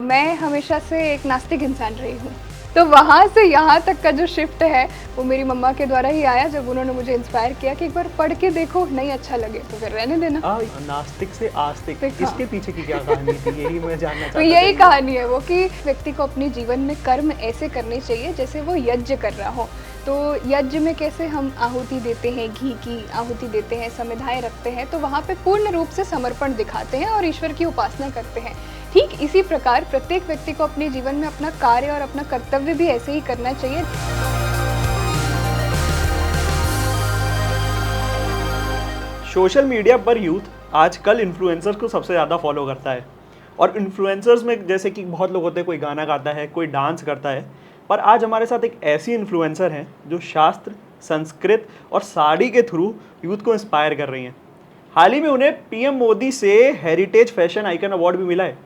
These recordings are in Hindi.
मैं हमेशा से एक नास्तिक इंसान रही हूँ, तो वहाँ से यहाँ तक का जो शिफ्ट है वो मेरी मम्मा के द्वारा ही आया, जब उन्होंने मुझे इंस्पायर किया कि एक बार पढ़ के देखो, नहीं अच्छा लगे तो फिर रहने देना। नास्तिक से आस्तिक, देखा। इसके पीछे की क्या कहानी थी, यही मैं जानना चाहता तो यही कहानी है वो कि व्यक्ति को अपने जीवन में कर्म ऐसे करने चाहिए जैसे वो यज्ञ कर रहा हो। तो यज्ञ में कैसे हम आहुति देते हैं, घी की आहुति देते हैं, समिधाएं रखते हैं, तो वहाँ पे पूर्ण रूप से समर्पण दिखाते हैं और ईश्वर की उपासना करते हैं। ठीक इसी प्रकार प्रत्येक व्यक्ति को अपने जीवन में अपना कार्य और अपना कर्तव्य भी ऐसे ही करना चाहिए। सोशल मीडिया पर यूथ आजकल इन्फ्लुएंसर्स को सबसे ज़्यादा फॉलो करता है, और इन्फ्लुएंसर्स में जैसे कि बहुत लोग होते हैं, कोई गाना गाता है, कोई डांस करता है, पर आज हमारे साथ एक ऐसी इन्फ्लुएंसर हैं जो शास्त्र, संस्कृत और साड़ी के थ्रू यूथ को इंस्पायर कर रही हैं। हाल ही में उन्हें पीएम मोदी से हेरिटेज फैशन आइकन अवार्ड भी मिला है।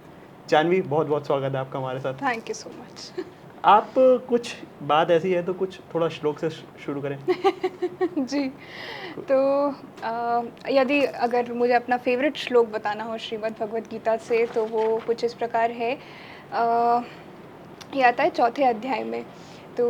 जानवी, बहुत बहुत स्वागत है आपका हमारे साथ। Thank you so much. आप कुछ बात ऐसी है तो कुछ थोड़ा श्लोक से शुरू करें। जी, तो यदि अगर मुझे अपना फेवरेट श्लोक बताना हो श्रीमद् भगवद गीता से, तो वो कुछ इस प्रकार है। ये आता है 4थे अध्याय में। तो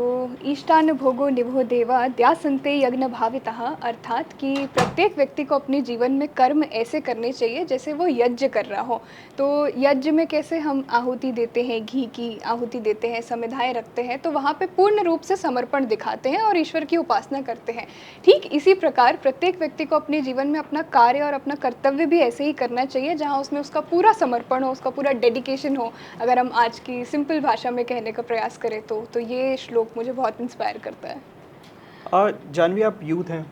ईष्टान भोगो निभो देवा द्यासन्ते यज्ञ भावितः, अर्थात कि प्रत्येक व्यक्ति को अपने जीवन में कर्म ऐसे करने चाहिए जैसे वो यज्ञ कर रहा हो। तो यज्ञ में कैसे हम आहुति देते हैं, घी की आहुति देते हैं, समिधाएं रखते हैं, तो वहाँ पे पूर्ण रूप से समर्पण दिखाते हैं और ईश्वर की उपासना करते हैं। ठीक इसी प्रकार प्रत्येक व्यक्ति को अपने जीवन में अपना कार्य और अपना कर्तव्य भी ऐसे ही करना चाहिए, जहाँ उसमें उसका पूरा समर्पण हो, उसका पूरा डेडिकेशन हो। अगर हम आज की सिंपल भाषा में कहने का प्रयास करें तो ये श्लोक मुझे बहुत इंस्पायर करता है। जानवी, आप यूथ हैं,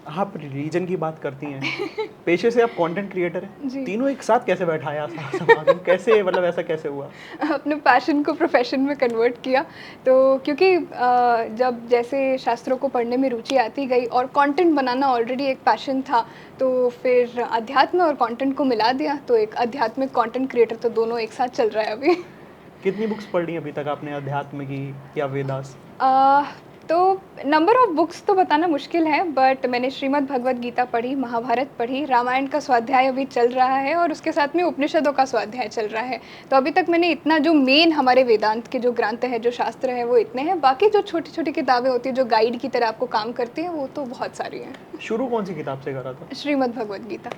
आप रिलीजन की बात करती हैं, पेशे से आप कंटेंट क्रिएटर हैं, तीनों एक साथ कैसे बैठाया समाज में, कैसे, मतलब ऐसा कैसे हुआ? अपने पैशन को प्रोफेशन में कन्वर्ट किया। तो क्योंकि जब जैसे शास्त्रों को पढ़ने में रुचि आती गई और कंटेंट बनाना ऑलरेडी एक पैशन था, तो फिर अध्यात्म और कंटेंट को मिला दिया, तो एक आध्यात्मिक कंटेंट क्रिएटर, तो दोनों एक साथ चल रहा है अभी। कितनी बुक्स पढ़ ली अभी तक आपने अध्यात्म की या वेदास? तो नंबर ऑफ बुक्स तो बताना मुश्किल है, बट मैंने श्रीमद् भगवद गीता पढ़ी, महाभारत पढ़ी, रामायण का स्वाध्याय अभी चल रहा है और उसके साथ में उपनिषदों का स्वाध्याय चल रहा है। तो अभी तक मैंने इतना, जो मेन हमारे वेदांत के जो ग्रंथ हैं, जो शास्त्र हैं, वो इतने हैं। बाकी जो छोटी छोटी किताबें होती हैं जो गाइड की तरह आपको काम करती हैं, वो तो बहुत सारी हैं। शुरू कौन सी किताब से करा था? श्रीमद् भगवद गीता।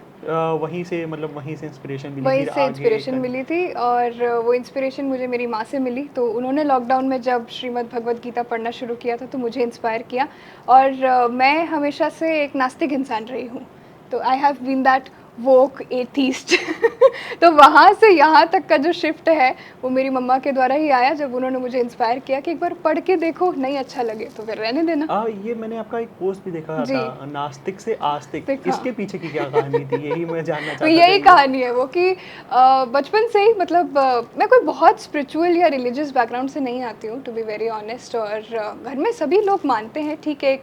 वहीं से, मतलब वहीं से इंस्पिरेशन मिली? वहीं से इंस्पिरेशन मिली थी, और वो इंस्पिरेशन मुझे मेरी माँ से मिली। तो उन्होंने लॉकडाउन में जब श्रीमद् भगवद गीता पढ़ना शुरू किया था, तो मुझे इंस्पायर किया। और मैं हमेशा से एक नास्तिक इंसान रही हूँ, तो I have been that woke atheist. तो वहाँ से यहाँ तक का जो शिफ्ट है वो मेरी मम्मा के द्वारा ही आया, जब उन्होंने मुझे इंस्पायर किया कि एक बार पढ़ के देखो, नहीं अच्छा लगे तो फिर रहने देना। ये मैंने आपका एक पोस्ट भी देखा था, नास्तिक से आस्तिक, इसके पीछे की क्या कहानी थी, यही मैं जानना चाहता था। तो यही कहानी है वो कि बचपन से ही, मतलब मैं कोई बहुत स्पिरिचुअल या रिलीजियस बैकग्राउंड से नहीं आती हूँ, टू बी वेरी ऑनेस्ट। और घर में सभी लोग मानते हैं, ठीक है,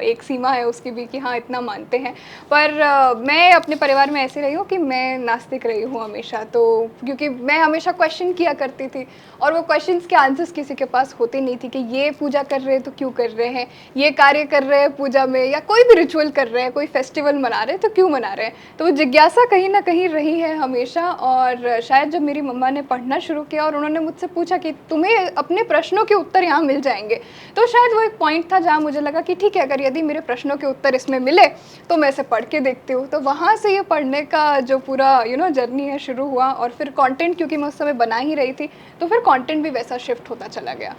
एक सीमा है उसकी भी कि हाँ इतना मानते हैं, पर मैं अपने परिवार में ऐसे रही हूँ कि मैं नास्तिक रही हूँ हमेशा। तो क्योंकि मैं हमेशा क्वेश्चन किया करती थी, और वो क्वेश्चंस के आंसर्स किसी के पास होते नहीं थी कि ये पूजा कर रहे हैं तो क्यों कर रहे हैं, ये कार्य कर रहे हैं पूजा में, या कोई भी रिचुअल कर रहे हैं, कोई फेस्टिवल मना रहे हैं तो क्यों मना रहे हैं। तो वो जिज्ञासा कहीं ना कहीं रही है हमेशा। और शायद जब मेरी मम्मा ने पढ़ना शुरू किया और उन्होंने मुझसे पूछा कि तुम्हें अपने प्रश्नों के उत्तर यहाँ मिल जाएंगे, तो शायद वो एक पॉइंट था जहाँ मुझे लगा कि ठीक है, अगर यदि मेरे प्रश्नों के उत्तर इसमें मिले तो मैं इसे पढ़ के देखती हूँ। तो वहाँ से ये पढ़ने का जो पूरा जर्नी है शुरू हुआ। और फिर कंटेंट, क्योंकि मैं उस समय बना ही रही थी, तो फिर कंटेंट भी वैसा शिफ्ट होता चला गया।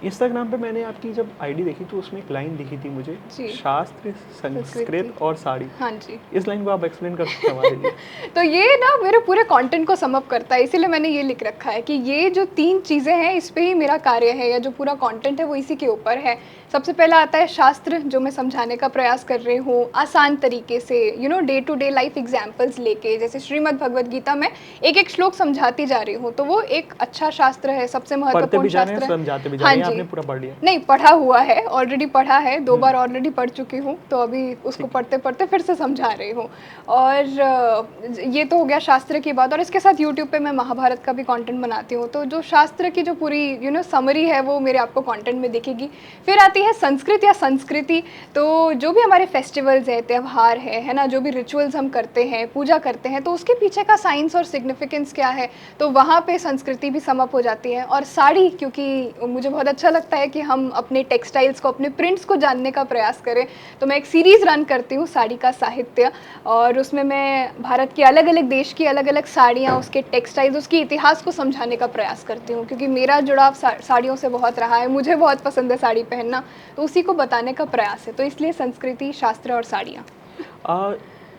इंस्टाग्राम पे मैंने आपकी जब आईडी देखी तो उसमें एक लाइन दिखी थी मुझे, शास्त्र, संस्कृत और साड़ी। हाँ जी, इस लाइन को आप एक्सप्लेन कर सकते हैं हमारे लिए? तो ये ना मेरे पूरे कंटेंट को सम अप करता है, इसीलिए मैंने ये लिख रखा है कि ये जो 3 चीज़ें हैं, इस पे ही मेरा कार्य है, या जो पूरा कंटेंट है वो इसी के ऊपर है। सबसे पहला आता है शास्त्र, जो मैं समझाने का प्रयास कर रही हूँ आसान तरीके से, day to day life examples लेके। जैसे श्रीमद् भगवद गीता में एक एक श्लोक समझाती जा रही हूँ, तो वो एक अच्छा शास्त्र है, सबसे महत्वपूर्ण शास्त्र है। हाँ जी। आपने पूरा पढ़ लिया? नहीं, पढ़ा हुआ है, ऑलरेडी पढ़ा है, 2 बार ऑलरेडी पढ़ चुकी हूँ, तो अभी उसको पढ़ते-पढ़ते फिर से समझा रही हूँ। और ये तो हो गया शास्त्र की बात, और इसके साथ यूट्यूब पे मैं महाभारत का भी कंटेंट बनाती हूँ, तो जो शास्त्र की जो पूरी समरी है वो मेरे आपको कंटेंट में दिखेगी। फिर आती है संस्कृत या संस्कृति, तो जो भी हमारे फेस्टिवल्स हैं, त्योहार है ना, जो भी रिचुअल्स हम करते हैं, पूजा करते हैं, तो उसके पीछे का साइंस और सिग्निफिकेंस क्या है, तो वहाँ पे संस्कृति भी सम अप हो जाती है। और साड़ी, क्योंकि मुझे बहुत अच्छा लगता है कि हम अपने टेक्सटाइल्स को, अपने प्रिंट्स को जानने का प्रयास करें, तो मैं एक सीरीज़ रन करती हूँ साड़ी का साहित्य, और उसमें मैं भारत के अलग अलग देश की अलग अलग साड़ियाँ, उसके टेक्सटाइल्स, उसके इतिहास को समझाने का प्रयास करती हूँ, क्योंकि मेरा जुड़ाव साड़ियों से बहुत रहा है, मुझे बहुत पसंद है साड़ी पहनना, तो उसी को बताने का प्रयास है, तो इसलिए संस्कृति, शास्त्र और साड़ियाँ।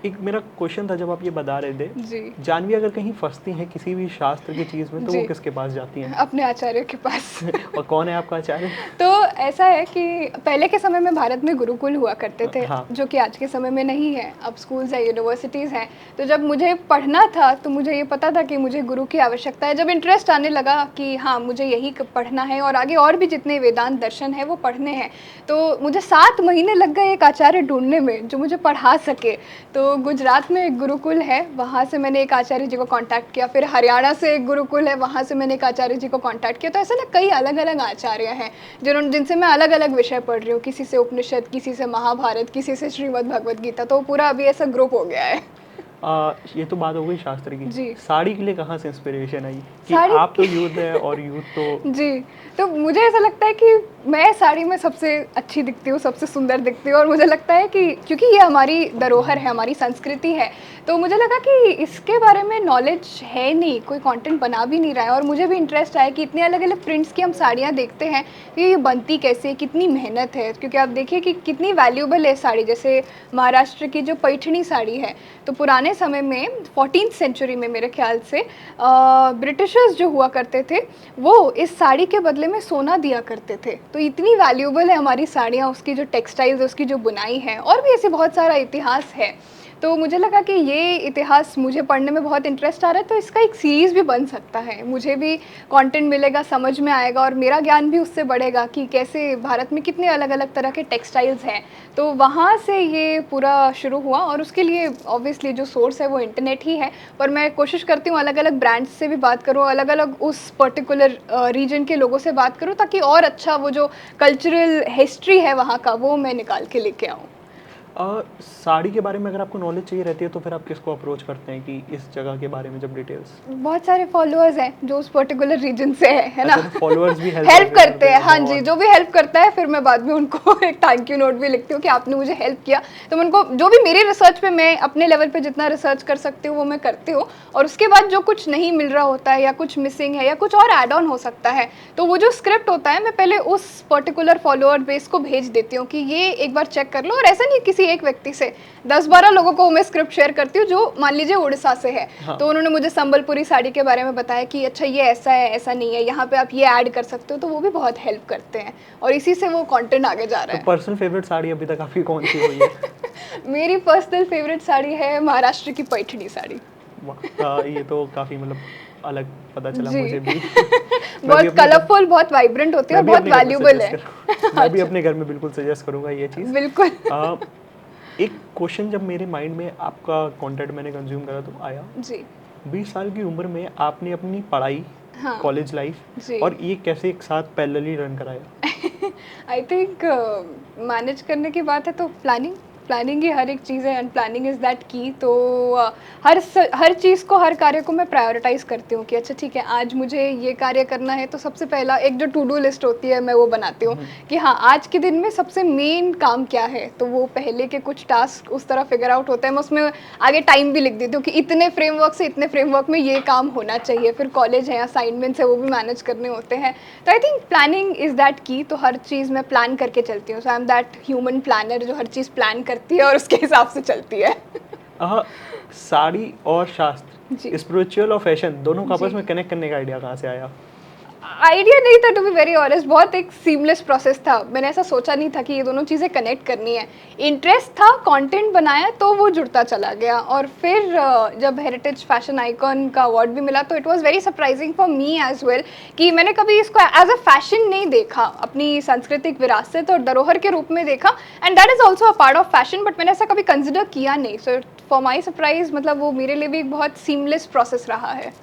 एक मेरा क्वेश्चन था जब आप ये बता रहे थे, जी जानवी अगर कहीं फंसती हैं किसी भी शास्त्र की चीज़ में तो वो जी, किसके पास जाती हैं? अपने आचार्य के पास। और कौन है आपका आचार्य? तो ऐसा है कि पहले के समय में भारत में गुरुकुल हुआ करते थे, हाँ। जो कि आज के समय में नहीं है, अब स्कूल्स है, यूनिवर्सिटीज़ हैं। तो जब मुझे पढ़ना था तो मुझे ये पता था कि मुझे गुरु की आवश्यकता है। जब इंटरेस्ट आने लगा कि हाँ, मुझे यही पढ़ना है और आगे और भी जितने वेदांत दर्शन है वो पढ़ने हैं, तो मुझे 7 महीने लग गए एक आचार्य ढूंढने में जो मुझे पढ़ा सके। तो गुजरात में एक गुरुकुल है, वहाँ से मैंने एक आचार्य जी को कांटेक्ट किया, फिर हरियाणा से एक गुरुकुल है, वहाँ से मैंने एक आचार्य जी को कांटेक्ट किया। तो ऐसे ना कई अलग अलग आचार्य हैं जिनसे मैं अलग अलग विषय पढ़ रही हूँ, किसी से उपनिषद, किसी से महाभारत, किसी से श्रीमद् भगवद गीता, तो पूरा अभी ऐसा ग्रुप हो गया है। ये तो बात हो गई शास्त्र की। जी। साड़ी के लिए कहाँ से इंस्पिरेशन आई कि साड़ी आप तो यूथ है और यूथ तो जी, तो मुझे ऐसा लगता है कि मैं साड़ी में सबसे अच्छी दिखती हूँ, सबसे सुंदर दिखती हूँ, और मुझे लगता है कि क्योंकि ये हमारी धरोहर है, हमारी संस्कृति है, तो मुझे लगा कि इसके बारे में नॉलेज है नहीं, कोई कंटेंट बना भी नहीं रहा है, और मुझे भी इंटरेस्ट आया कि इतने अलग अलग प्रिंट्स की हम साड़ियाँ देखते हैं कि ये बनती कैसे, कितनी मेहनत है, क्योंकि आप देखिए कि कितनी वैल्यूबल है साड़ी। जैसे महाराष्ट्र की जो पैठणी साड़ी है, तो पुराने समय में 14th सेंचुरी में मेरे ख्याल से ब्रिटिशर्स जो हुआ करते थे वो इस साड़ी के बदले में सोना दिया करते थे। तो इतनी वैल्यूबल है हमारी साड़ियाँ, उसकी जो टेक्सटाइल्स, उसकी जो बुनाई है, और भी ऐसे बहुत सारा इतिहास है। तो मुझे लगा कि ये इतिहास मुझे पढ़ने में बहुत इंटरेस्ट आ रहा है, तो इसका एक सीरीज़ भी बन सकता है, मुझे भी कंटेंट मिलेगा, समझ में आएगा, और मेरा ज्ञान भी उससे बढ़ेगा कि कैसे भारत में कितने अलग अलग तरह के टेक्सटाइल्स हैं। तो वहाँ से ये पूरा शुरू हुआ, और उसके लिए ऑब्वियसली जो सोर्स है वो इंटरनेट ही है, पर मैं कोशिश करती हूँ अलग अलग ब्रांड्स से भी बात करूँ, अलग अलग उस पर्टिकुलर रीजन के लोगों से बात करूँ, ताकि और अच्छा वो जो कल्चरल हिस्ट्री है वहाँ का वो मैं निकाल के लेके आऊँ। साड़ी के बारे में अगर आपको नॉलेज चाहिए रहती है तो फिर आप किसको अप्रोच करते हैं कि इस जगह के बारे में जब डिटेल्स? बहुत सारे फॉलोअर्स हैं जो उस पर्टिकुलर रीजन से है ना। अच्छा, तो फॉलोअर्स भी हेल्प करते हैं, हाँ जी, जो भी हेल्प करता है, फिर मैं बाद में उनको एक थैंक यू नोट भी लिखती हूँ कि आपने मुझे हेल्प किया। तो मैं उनको जो भी मेरी रिसर्च पे, मैं अपने लेवल पे जितना रिसर्च कर सकती हूँ वो मैं करती हूँ, और उसके बाद जो कुछ नहीं मिल रहा होता है या कुछ मिसिंग है या कुछ और ऐड ऑन हो सकता है, तो वो जो स्क्रिप्ट होता है मैं पहले उस पर्टिकुलर फॉलोअर बेस को भेज देती हूँ कि ये एक बार चेक कर लो। और ऐसा नहीं किसी एक व्यक्ति से, 10-12 लोगों को मैं स्क्रिप्ट शेयर करती हूँ जो मान लीजिए उड़ीसा से है। हाँ। तो उन्होंने मुझे संबलपुरी साड़ी के बारे में बताया कि अच्छा ये ऐसा है, ऐसा नहीं है, यहाँ पे आप ये ऐड कर सकते हो, तो वो भी बहुत हेल्प करते हैं, और इसी से वो कंटेंट आगे जा रहा है। तो पर्सनल फेवरेट साड़ी अभी तक आपकी कौन सी हुई है? मेरी पर्सनल फेवरेट साड़ी है महाराष्ट्र की पैठणी साड़ी। ये तो काफ़ी मतलब अलग पता चला मुझे भी। बहुत कलरफुल, बहुत वाइब्रेंट होती है और बहुत वैल्यूबल है। मैं भी अपने घर में बिल्कुल सजेस्ट करूंगा ये चीज़। बिल्कुल। एक क्वेश्चन जब मेरे माइंड में आपका कंटेंट मैंने कंज्यूम करा तो आया जी, 20 साल की उम्र में आपने अपनी पढ़ाई, कॉलेज लाइफ और ये कैसे एक साथ पैरेलली रन कराया? आई थिंक मैनेज करने की बात है तो प्लानिंग ही हर एक चीज़ है, एंड प्लानिंग इज़ दैट की। तो हर चीज़ को, हर कार्य को मैं प्रायोरिटाइज़ करती हूँ कि अच्छा ठीक है, आज मुझे ये कार्य करना है, तो सबसे पहला एक जो टू डू लिस्ट होती है मैं वो बनाती हूँ कि हाँ, आज के दिन में सबसे मेन काम क्या है, तो वो पहले के कुछ टास्क उस तरह फिगर आउट होते हैं, मैं उसमें आगे टाइम भी लिख देती हूँ कि इतने फ्रेमवर्क से इतने फ्रेमवर्क में ये काम होना चाहिए। फिर कॉलेज है, असाइनमेंट्स है, वो भी मैनेज करने होते हैं। तो I think planning is that की। तो हर चीज़ मैं प्लान करके चलती हूँ। So I am that human planner जो हर चीज़ प्लान करती है और उसके हिसाब से चलती है। साड़ी और शास्त्र, स्पिरिचुअल और फैशन दोनों को आपस में कनेक्ट करने का आइडिया कहाँ से आया? आइडिया नहीं था टू बी वेरी ऑनेस्ट, बहुत एक सीमलेस प्रोसेस था। मैंने ऐसा सोचा नहीं था कि ये दोनों चीज़ें कनेक्ट करनी है। इंटरेस्ट था, कंटेंट बनाया तो वो जुड़ता चला गया। और फिर जब हेरिटेज फैशन आइकॉन का अवार्ड भी मिला तो it was very surprising for me as well कि मैंने कभी इसको एज अ फैशन नहीं देखा, अपनी सांस्कृतिक विरासत और धरोहर के रूप में देखा। And that is also a part of fashion, but मैंने ऐसा कभी कंसिडर किया नहीं। सो फॉर माई सरप्राइज मतलब वो मेरे लिए भी एक बहुत सीमलेस प्रोसेस रहा है।